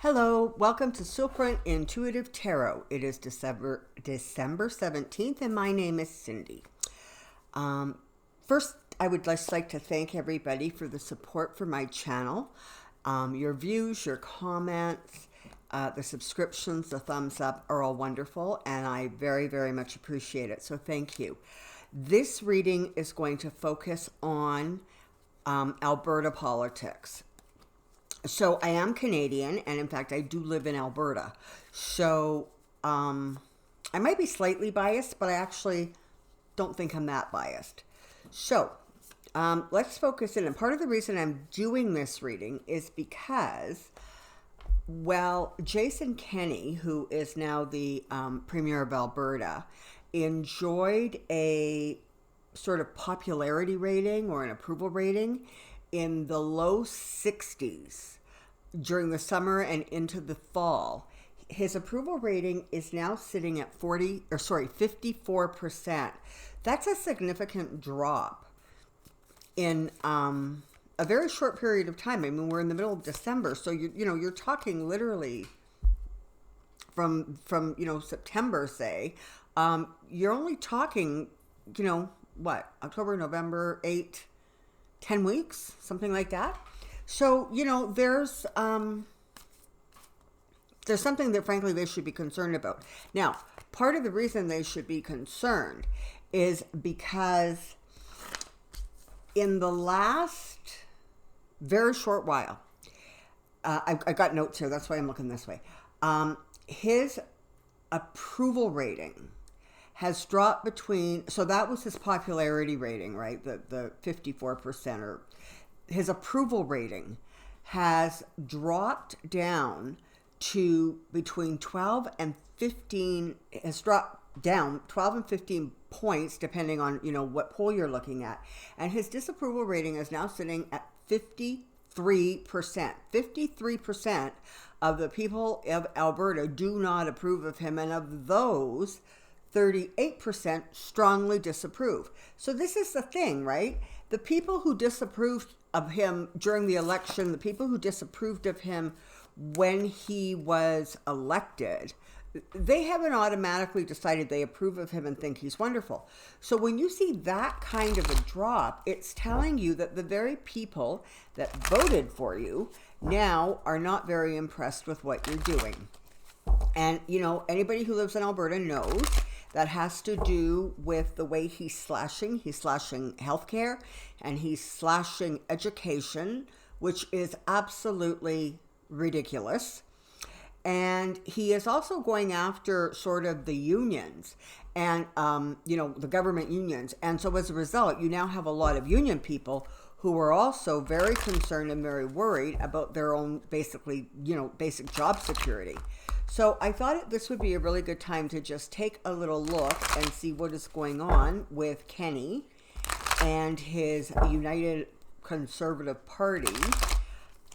Hello, welcome to Soulprint Intuitive Tarot. It is December 17th, and my name is Cindy. First, I would just like to thank everybody for the support for my channel. Your views, your comments, the subscriptions, the thumbs up are all wonderful, and I very, very much appreciate it. So thank you. This reading is going to focus on Alberta politics. So I am Canadian, and in fact, I do live in Alberta. So I might be slightly biased, but I actually don't think I'm that biased. So let's focus in. And part of the reason I'm doing this reading is because, well, Jason Kenney, who is now the Premier of Alberta, enjoyed a sort of popularity rating or an approval rating in the low 60s during the summer and into the fall. His approval rating is now sitting at 54%. That's a significant drop in a very short period of time. I mean, we're in the middle of December, so you're talking literally from September, say. You're only talking, October, November, 10 weeks, something like that. So, there's something that frankly they should be concerned about. Now, part of the reason they should be concerned is because in the last very short while, I got notes here, that's why I'm looking this way. His approval rating has dropped so that was his popularity rating, right? The 54%, or his approval rating has dropped down to between 12 and 15, has dropped down 12 and 15 points, depending on, what poll you're looking at. And his disapproval rating is now sitting at 53%. 53% of the people of Alberta do not approve of him. And of those, 38% strongly disapprove. So this is the thing, right? The people who disapproved of him during the election, the people who disapproved of him when he was elected, they haven't automatically decided they approve of him and think he's wonderful. So when you see that kind of a drop, it's telling you that the very people that voted for you now are not very impressed with what you're doing. And, anybody who lives in Alberta knows that has to do with the way he's slashing healthcare, and he's slashing education, which is absolutely ridiculous. And he is also going after sort of the unions and, the government unions. And so as a result, you now have a lot of union people who are also very concerned and very worried about their own basic job security. So I thought this would be a really good time to just take a little look and see what is going on with Kenney and his United Conservative Party,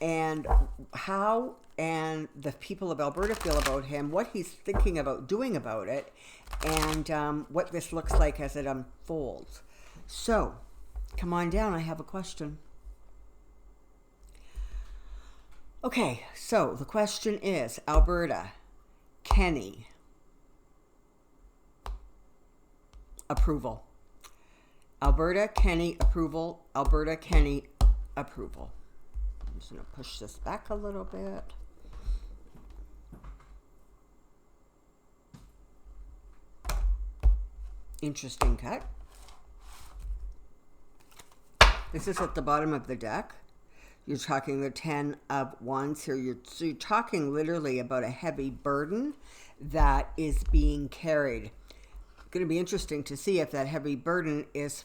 and how and the people of Alberta feel about him, what he's thinking about doing about it, and what this looks like as it unfolds. So come on down, I have a question. Okay, so the question is, Alberta, Kenney, approval. Alberta, Kenney, approval. Alberta, Kenney, approval. I'm just going to push this back a little bit. Interesting cut. This is at the bottom of the deck. You're talking the 10 of Wands here. You're talking literally about a heavy burden that is being carried. It's going to be interesting to see if that heavy burden is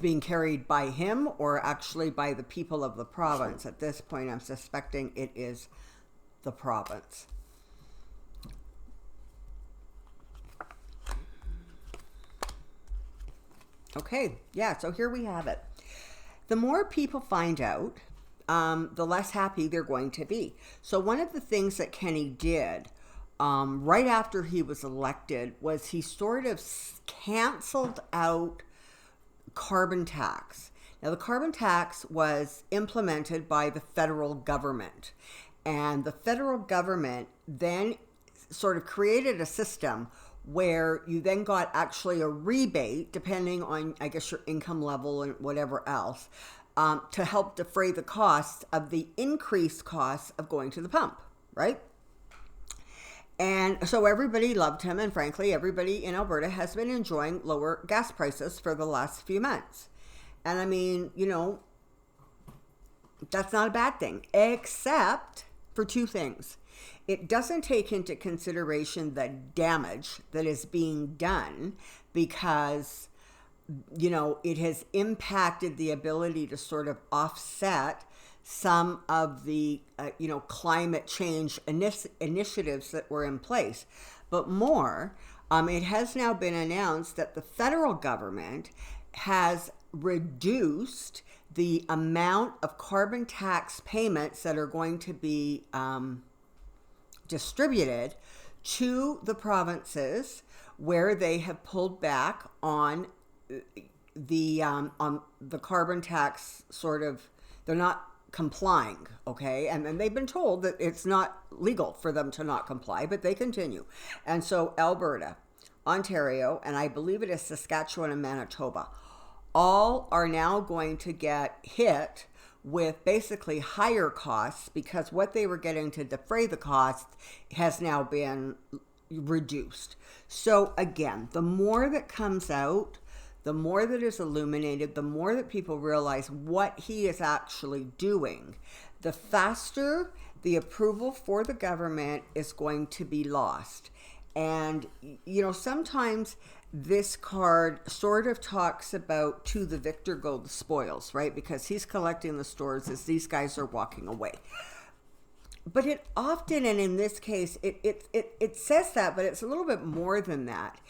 being carried by him or actually by the people of the province. At this point, I'm suspecting it is the province. Okay, yeah, so here we have it. The more people find out, the less happy they're going to be. So one of the things that Kenney did right after he was elected was he sort of canceled out carbon tax. Now, the carbon tax was implemented by the federal government, And the federal government then sort of created a system where you then got actually a rebate, depending on, I guess, your income level and whatever else, to help defray the costs of the increased costs of going to the pump, right? And so everybody loved him, and frankly, everybody in Alberta has been enjoying lower gas prices for the last few months. And I mean, that's not a bad thing, except for two things. It doesn't take into consideration the damage that is being done because, it has impacted the ability to sort of offset some of the, climate change initiatives that were in place. But more, it has now been announced that the federal government has reduced the amount of carbon tax payments that are going to be distributed to the provinces where they have pulled back on the carbon tax they're not complying, okay? And they've been told that it's not legal for them to not comply, but they continue. And so Alberta, Ontario, and I believe it is Saskatchewan and Manitoba, all are now going to get hit with basically higher costs because what they were getting to defray the cost has now been reduced. So again, the more that comes out, the more that is illuminated, the more that people realize what he is actually doing, the faster the approval for the government is going to be lost. And, sometimes this card sort of talks about to the victor go the spoils, right? Because he's collecting the stores as these guys are walking away. But it often, and in this case, it says that, but it's a little bit more than that.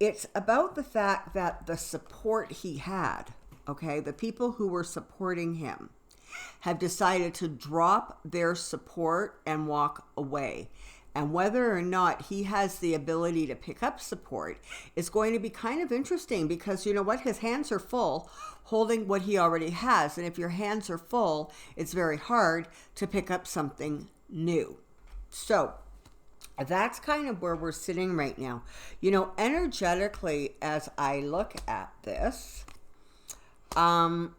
It's about the fact that the support he had, okay, the people who were supporting him have decided to drop their support and walk away. And whether or not he has the ability to pick up support is going to be kind of interesting because you know what? His hands are full holding what he already has. And if your hands are full, it's very hard to pick up something new. So that's kind of where we're sitting right now. Energetically, as I look at this, I'm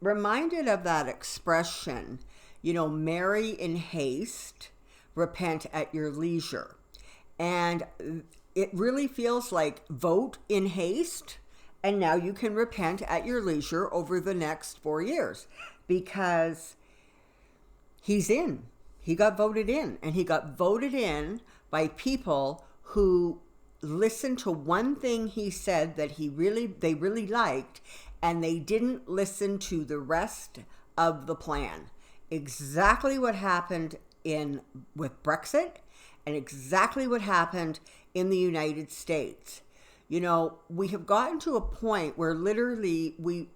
reminded of that expression, marry in haste, repent at your leisure. And it really feels like vote in haste, and now you can repent at your leisure over the next 4 years because he's in. He got voted in, and he got voted in by people who listened to one thing he said that they really liked, and they didn't listen to the rest of the plan. Exactly what happened with Brexit, and exactly what happened in the United States. We have gotten to a point where literally we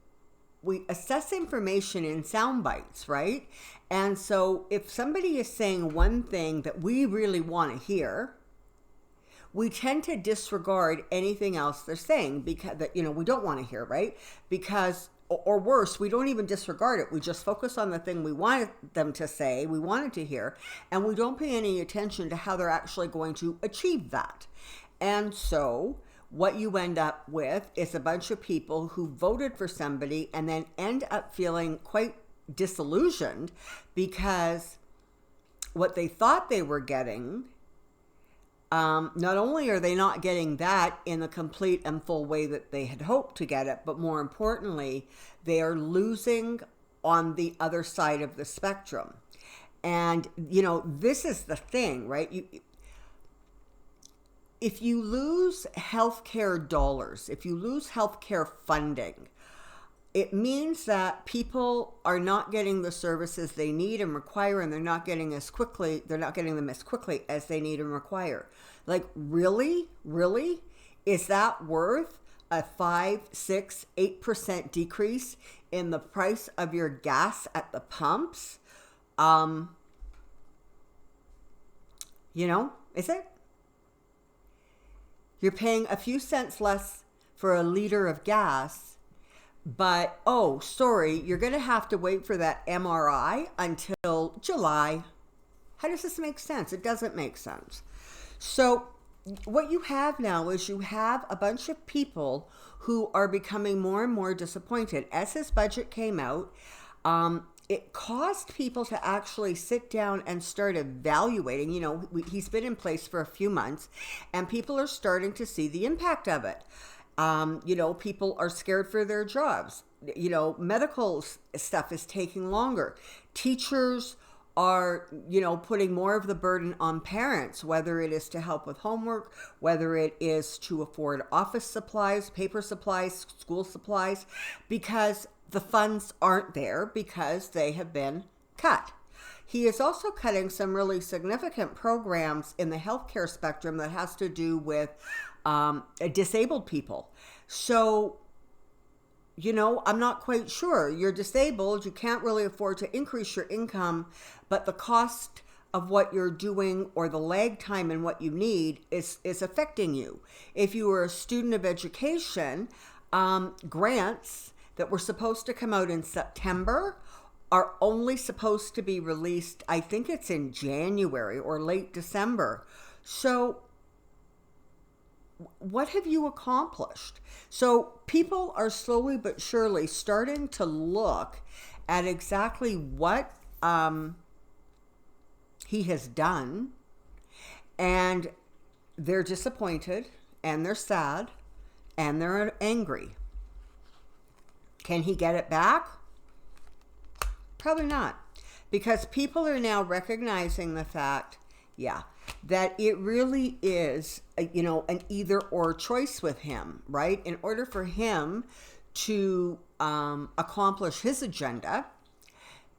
assess information in sound bites, right? And so if somebody is saying one thing that we really want to hear, we tend to disregard anything else they're saying because we don't want to hear, right? Because, or worse, we don't even disregard it. We just focus on the thing we wanted them to say, we wanted to hear, and we don't pay any attention to how they're actually going to achieve that. And so what you end up with is a bunch of people who voted for somebody and then end up feeling quite disillusioned because what they thought they were getting, not only are they not getting that in the complete and full way that they had hoped to get it, but more importantly, they are losing on the other side of the spectrum. And, this is the thing, right? If you lose healthcare dollars, if you lose healthcare funding, it means that people are not getting the services they need and require, and they're not getting them as quickly as they need and require. Like, really? Is that worth a 5, 6, 8% decrease in the price of your gas at the pumps? Is it? You're paying a few cents less for a liter of gas, but, you're going to have to wait for that MRI until July. How does this make sense? It doesn't make sense. So what you have now is you have a bunch of people who are becoming more and more disappointed. As his budget came out, it caused people to actually sit down and start evaluating. You know, he's been in place for a few months, and people are starting to see the impact of it. You know, people are scared for their jobs. You know, medical stuff is taking longer. Teachers are, you know, putting more of the burden on parents, whether it is to help with homework, whether it is to afford office supplies, paper supplies, school supplies, because the funds aren't there because they have been cut. He is also cutting some really significant programs in the healthcare spectrum that has to do with disabled people. So, you know, I'm not quite sure. You're disabled, you can't really afford to increase your income, but the cost of what you're doing or the lag time in what you need is affecting you. If you were a student of education, grants that were supposed to come out in September are only supposed to be released, I think it's in January or late December. So what have you accomplished? So people are slowly but surely starting to look at exactly what he has done, and they're disappointed, and they're sad, and they're angry. Can he get it back? Probably not, because people are now recognizing the fact, that it really is, you know, an either or choice with him, right? In order for him to accomplish his agenda,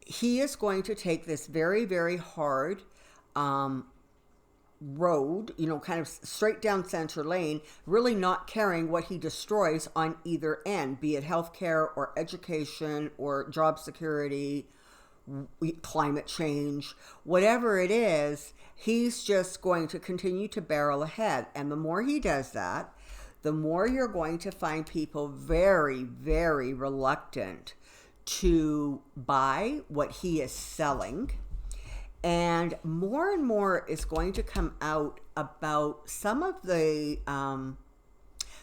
he is going to take this very, very hard road, you know, kind of straight down center lane, really not caring what he destroys on either end, be it healthcare or education or job security, climate change, whatever it is. He's just going to continue to barrel ahead. And the more he does that, the more you're going to find people very, very reluctant to buy what he is selling. And more is going to come out about some of the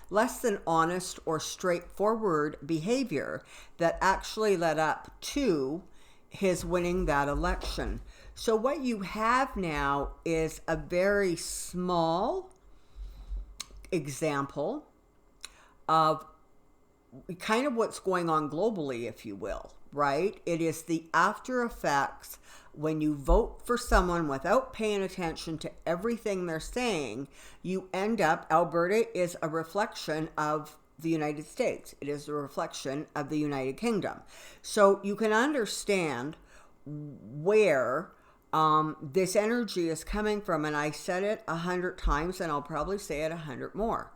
less than honest or straightforward behavior that actually led up to his winning that election. So what you have now is a very small example of kind of what's going on globally, if you will, right? It is the after effects when you vote for someone without paying attention to everything they're saying. You end up, Alberta is a reflection of the United States. It is a reflection of the United Kingdom. So you can understand where this energy is coming from. And I said it 100 times, and I'll probably say it 100 more.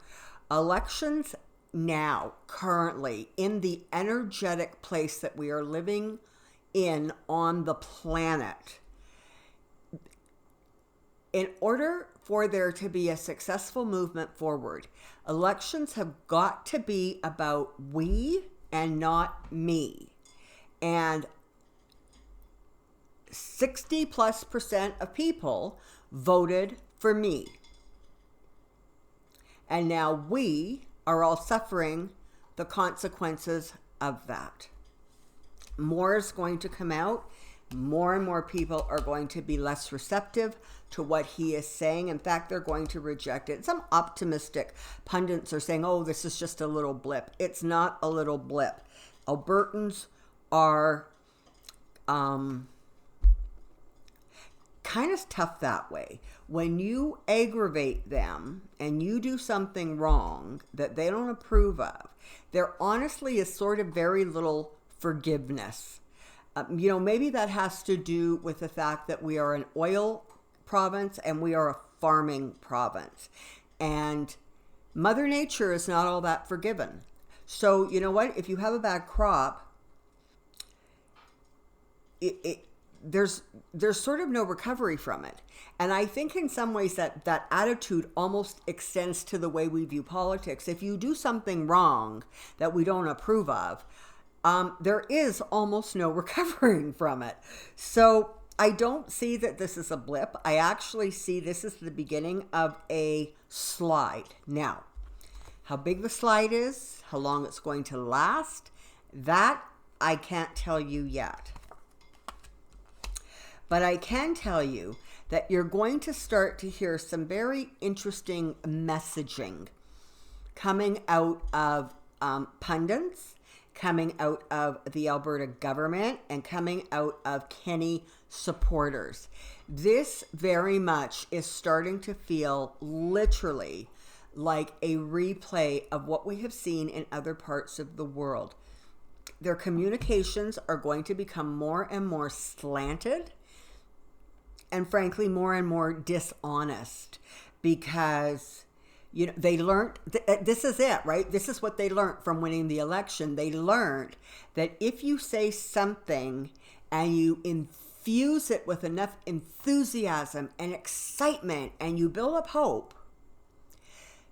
Elections now, currently, in the energetic place that we are living in on the planet, in order for there to be a successful movement forward, elections have got to be about we and not me. And 60+% of people voted for me. And now we are all suffering the consequences of that. More is going to come out. More and more people are going to be less receptive to what he is saying. In fact, they're going to reject it. Some optimistic pundits are saying, oh, this is just a little blip. It's not a little blip. Albertans are kind of tough that way. When you aggravate them and you do something wrong that they don't approve of, there honestly is sort of very little forgiveness. You know, maybe that has to do with the fact that we are an oil province and we are a farming province. And Mother Nature is not all that forgiving. So, you know what? If you have a bad crop, there's sort of no recovery from it. And I think in some ways that attitude almost extends to the way we view politics. If you do something wrong that we don't approve of, there is almost no recovering from it. So I don't see that this is a blip. I actually see this is the beginning of a slide. Now, how big the slide is, how long it's going to last, that I can't tell you yet. But I can tell you that you're going to start to hear some very interesting messaging coming out of pundits, coming out of the Alberta government, and coming out of Kenney supporters. This very much is starting to feel literally like a replay of what we have seen in other parts of the world. Their communications are going to become more and more slanted and frankly more and more dishonest because they learned, this is it, right? This is what they learned from winning the election. They learned that if you say something and you infuse it with enough enthusiasm and excitement and you build up hope,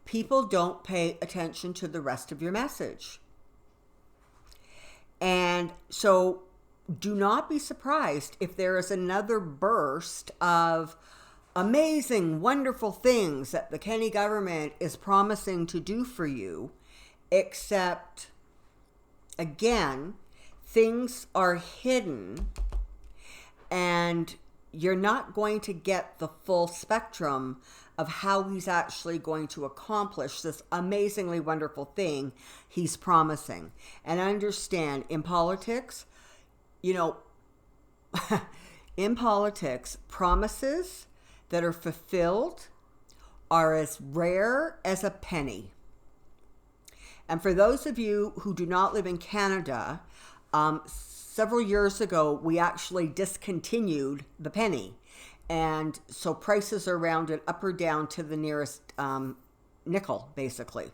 people don't pay attention to the rest of your message. And so do not be surprised if there is another burst of amazing, wonderful things that the Kenney government is promising to do for you, except, again, things are hidden and you're not going to get the full spectrum of how he's actually going to accomplish this amazingly wonderful thing he's promising. And understand, in politics, in politics, promises that are fulfilled are as rare as a penny. And for those of you who do not live in Canada, several years ago, we actually discontinued the penny. And so prices are rounded up or down to the nearest nickel, basically.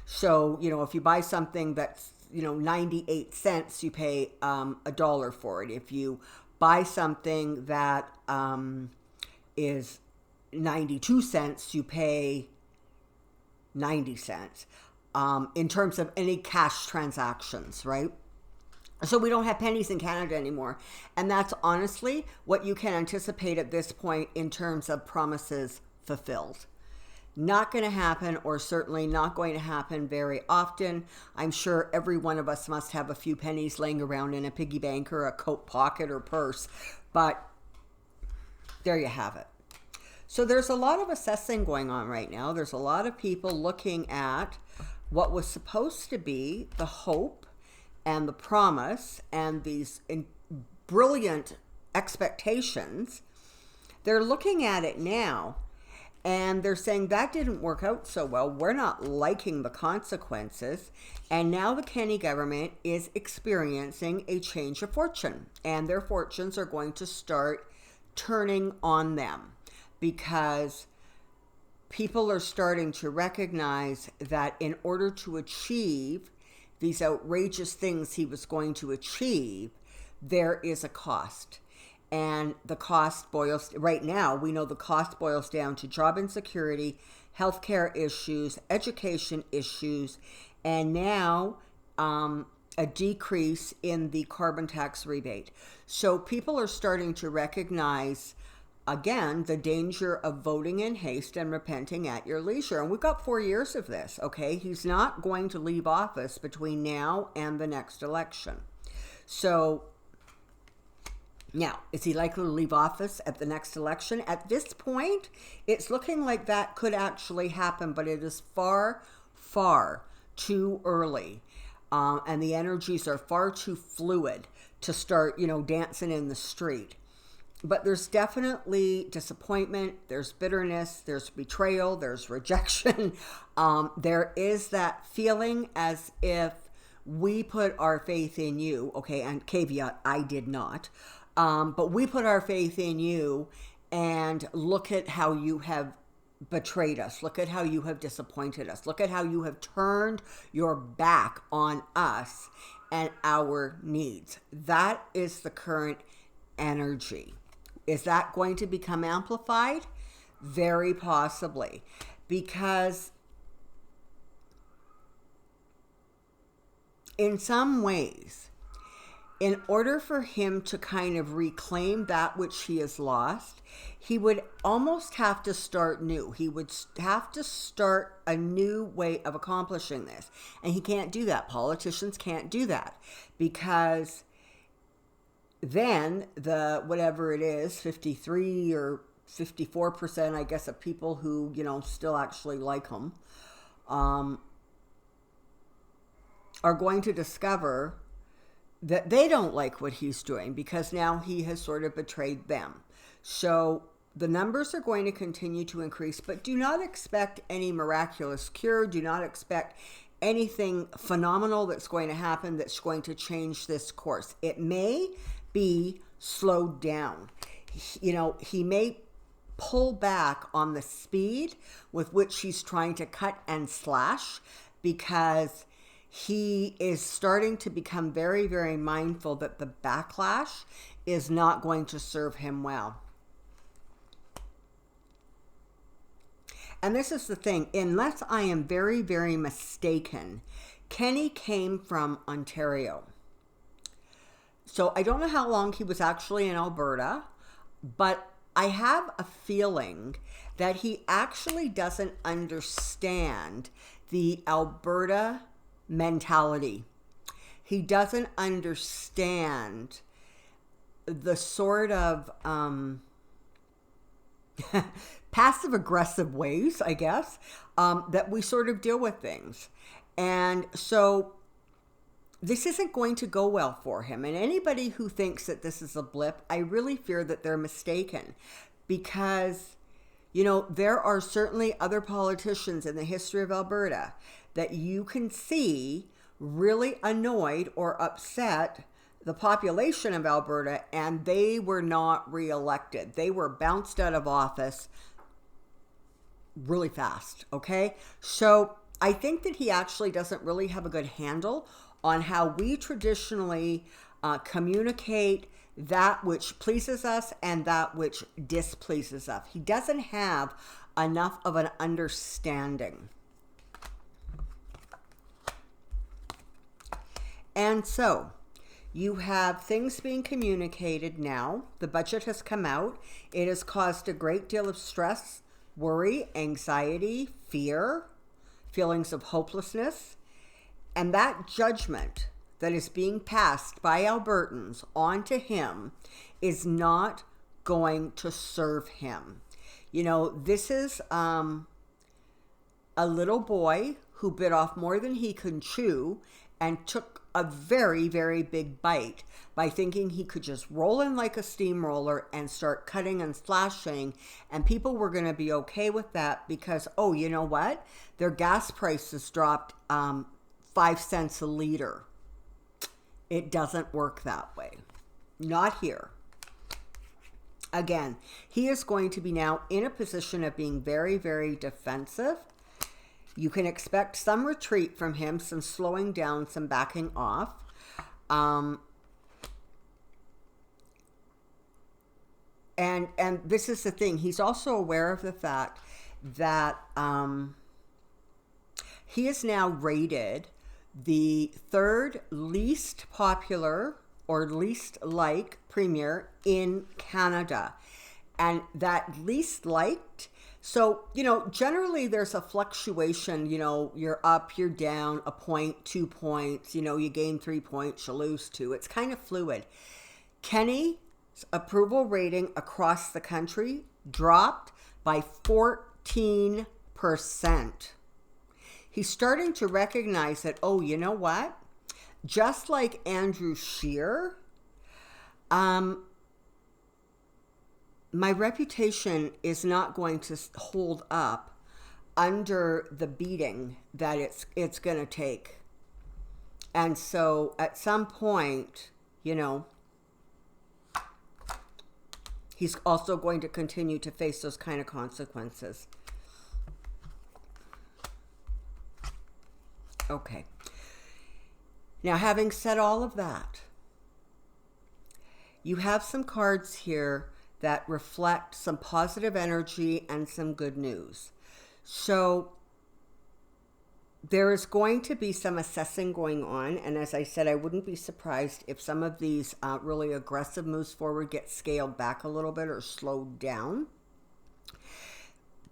So, if you buy something that's, 98 cents, you pay $1 for it. If you buy something that is 92 cents, you pay 90 cents in terms of any cash transactions, right? So we don't have pennies in Canada anymore. And that's honestly what you can anticipate at this point in terms of promises fulfilled. Not going to happen, or certainly not going to happen very often. I'm sure every one of us must have a few pennies laying around in a piggy bank or a coat pocket or purse. But there you have it. So there's a lot of assessing going on right now. There's a lot of people looking at what was supposed to be the hope and the promise and these brilliant expectations. They're looking at it now and they're saying that didn't work out so well. We're not liking the consequences. And now the Kenney government is experiencing a change of fortune, and their fortunes are going to start turning on them because people are starting to recognize that in order to achieve these outrageous things he was going to achieve, there is a cost. And the cost right now, we know the cost boils down to job insecurity, healthcare issues, education issues, and now a decrease in the carbon tax rebate. So people are starting to recognize, again, the danger of voting in haste and repenting at your leisure. And we've got 4 years of this, okay? He's not going to leave office between now and the next election. So now, is he likely to leave office at the next election? At this point, it's looking like that could actually happen, but it is far, far too early. And the energies are far too fluid to start, dancing in the street. But there's definitely disappointment, there's bitterness, there's betrayal, there's rejection. There is that feeling as if we put our faith in you, okay, and caveat, I did not. But we put our faith in you, and look at how you have betrayed us. Look at how you have disappointed us. Look at how you have turned your back on us and our needs. That is the current energy. Is that going to become amplified? Very possibly. Because in some ways, in order for him to kind of reclaim that which he has lost, he would almost have to start new. He would have to start a new way of accomplishing this. And he can't do that. Politicians can't do that, because then the, whatever it is, 53 or 54%, I guess, of people who, still actually like him, are going to discover that they don't like what he's doing, because now he has sort of betrayed them. So the numbers are going to continue to increase, but do not expect any miraculous cure. Do not expect anything phenomenal that's going to happen that's going to change this course. It may be slowed down. He may pull back on the speed with which he's trying to cut and slash, because he is starting to become very, very mindful that the backlash is not going to serve him well. And this is the thing, unless I am very, very mistaken, Kenney came from Ontario. So I don't know how long he was actually in Alberta, but I have a feeling that he actually doesn't understand the Alberta mentality. He doesn't understand the sort of passive aggressive ways, I guess, that we sort of deal with things. And so this isn't going to go well for him. And anybody who thinks that this is a blip, I really fear that they're mistaken, because there are certainly other politicians in the history of Alberta that you can see really annoyed or upset the population of Alberta, and they were not reelected. They were bounced out of office really fast, okay? So I think that he actually doesn't really have a good handle on how we traditionally communicate that which pleases us and that which displeases us. He doesn't have enough of an understanding. And so you have things being communicated now. The budget has come out. It has caused a great deal of stress, worry, anxiety, fear, feelings of hopelessness. And that judgment that is being passed by Albertans onto him is not going to serve him. This is a little boy who bit off more than he could chew and took a very, very big bite by thinking he could just roll in like a steamroller and start cutting and slashing, and people were going to be okay with that because, oh, you know what? Their gas prices dropped 5 cents a liter. It doesn't work that way. Not here. Again, he is going to be now in a position of being very, very defensive. You can expect some retreat from him, some slowing down, some backing off. And this is the thing. He's also aware of the fact that he is now rated the third least popular or least like premier in Canada. And that least liked, so, generally there's a fluctuation, you're up, you're down, a point, 2 points, you gain 3 points, you lose 2. It's kind of fluid. Kenney's approval rating across the country dropped by 14%. He's starting to recognize that, oh, you know what? Just like Andrew Scheer, my reputation is not going to hold up under the beating that it's going to take. And so at some point, he's also going to continue to face those kind of consequences. Okay. Now, having said all of that, you have some cards here that reflect some positive energy and some good news. So there is going to be some assessing going on. And as I said, I wouldn't be surprised if some of these really aggressive moves forward get scaled back a little bit or slowed down.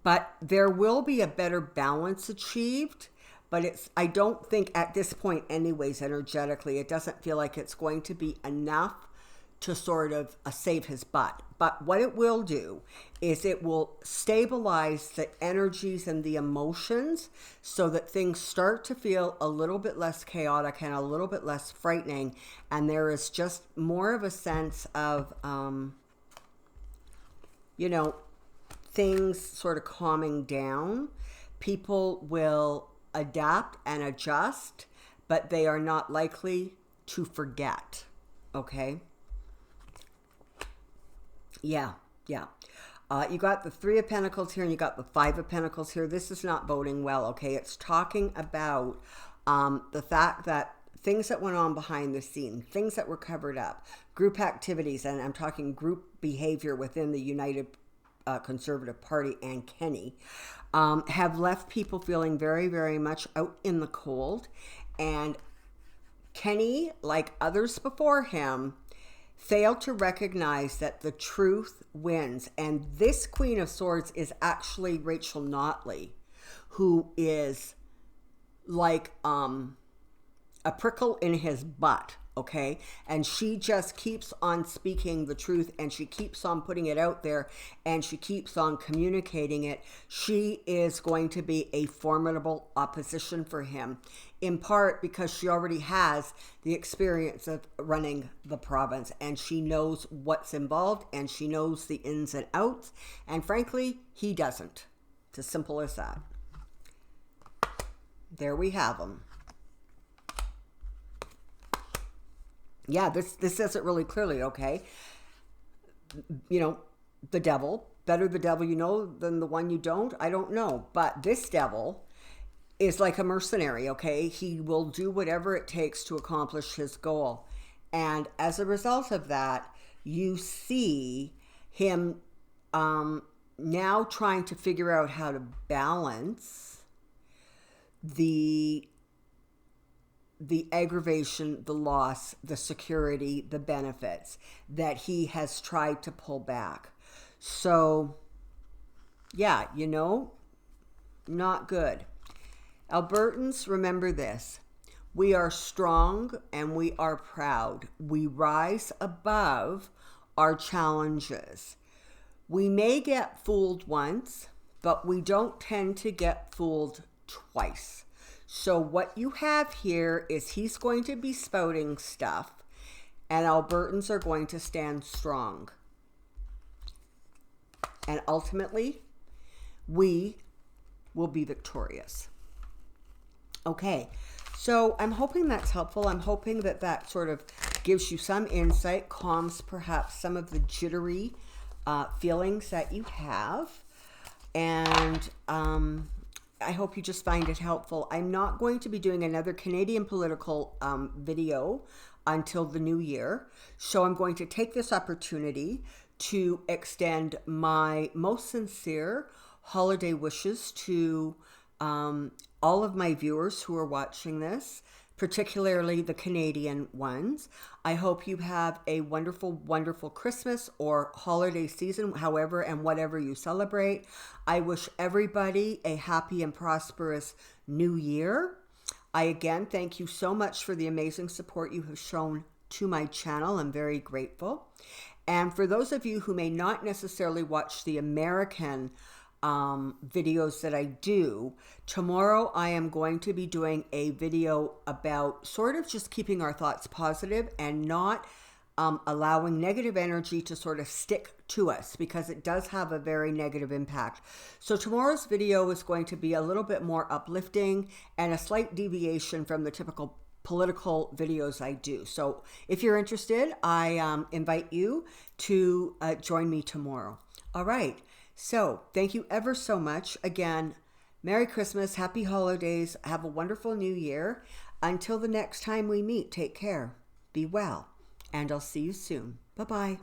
But there will be a better balance achieved. But I don't think at this point anyways, energetically, it doesn't feel like it's going to be enough to sort of save his butt. But what it will do is it will stabilize the energies and the emotions so that things start to feel a little bit less chaotic and a little bit less frightening. And there is just more of a sense of, things sort of calming down. People will adapt and adjust, but they are not likely to forget. Okay? Yeah. You got the Three of Pentacles here and you got the Five of Pentacles here. This is not boding well, okay? It's talking about the fact that things that went on behind the scene, things that were covered up, group activities, and I'm talking group behavior within the United Conservative Party and Kenney, have left people feeling very, very much out in the cold. And Kenney, like others before him, failed to recognize that the truth wins. And this Queen of Swords is actually Rachel Notley, who is like a prickle in his butt, okay? And she just keeps on speaking the truth, and she keeps on putting it out there, and she keeps on communicating it. She is going to be a formidable opposition for him, in part because she already has the experience of running the province, and she knows what's involved, and she knows the ins and outs, and frankly, he doesn't. It's as simple as that. There we have them. Yeah, this says it really clearly, okay? The devil, better the devil you know than the one you don't. I don't know. But this devil is like a mercenary, okay? He will do whatever it takes to accomplish his goal. And as a result of that, you see him now trying to figure out how to balance the aggravation, the loss, the security, the benefits that he has tried to pull back. So, yeah, not good. Albertans, remember this. We are strong and we are proud. We rise above our challenges. We may get fooled once, but we don't tend to get fooled twice. So what you have here is he's going to be spouting stuff, and Albertans are going to stand strong. And ultimately, we will be victorious. Okay, so I'm hoping that's helpful. I'm hoping that sort of gives you some insight, calms perhaps some of the jittery feelings that you have. And I hope you just find it helpful. I'm not going to be doing another Canadian political video until the new year. So I'm going to take this opportunity to extend my most sincere holiday wishes to all of my viewers who are watching this, particularly the Canadian ones. I hope you have a wonderful, wonderful Christmas or holiday season, however and whatever you celebrate. I wish everybody a happy and prosperous new year. I again thank you so much for the amazing support you have shown to my channel. I'm very grateful. And for those of you who may not necessarily watch the American videos that I do, tomorrow I am going to be doing a video about sort of just keeping our thoughts positive and not allowing negative energy to sort of stick to us, because it does have a very negative impact. So tomorrow's video is going to be a little bit more uplifting and a slight deviation from the typical political videos I do. So if you're interested, I invite you to join me tomorrow. All right. So thank you ever so much. Again, Merry Christmas, Happy Holidays, have a wonderful New Year. Until the next time we meet, take care, be well, and I'll see you soon. Bye-bye.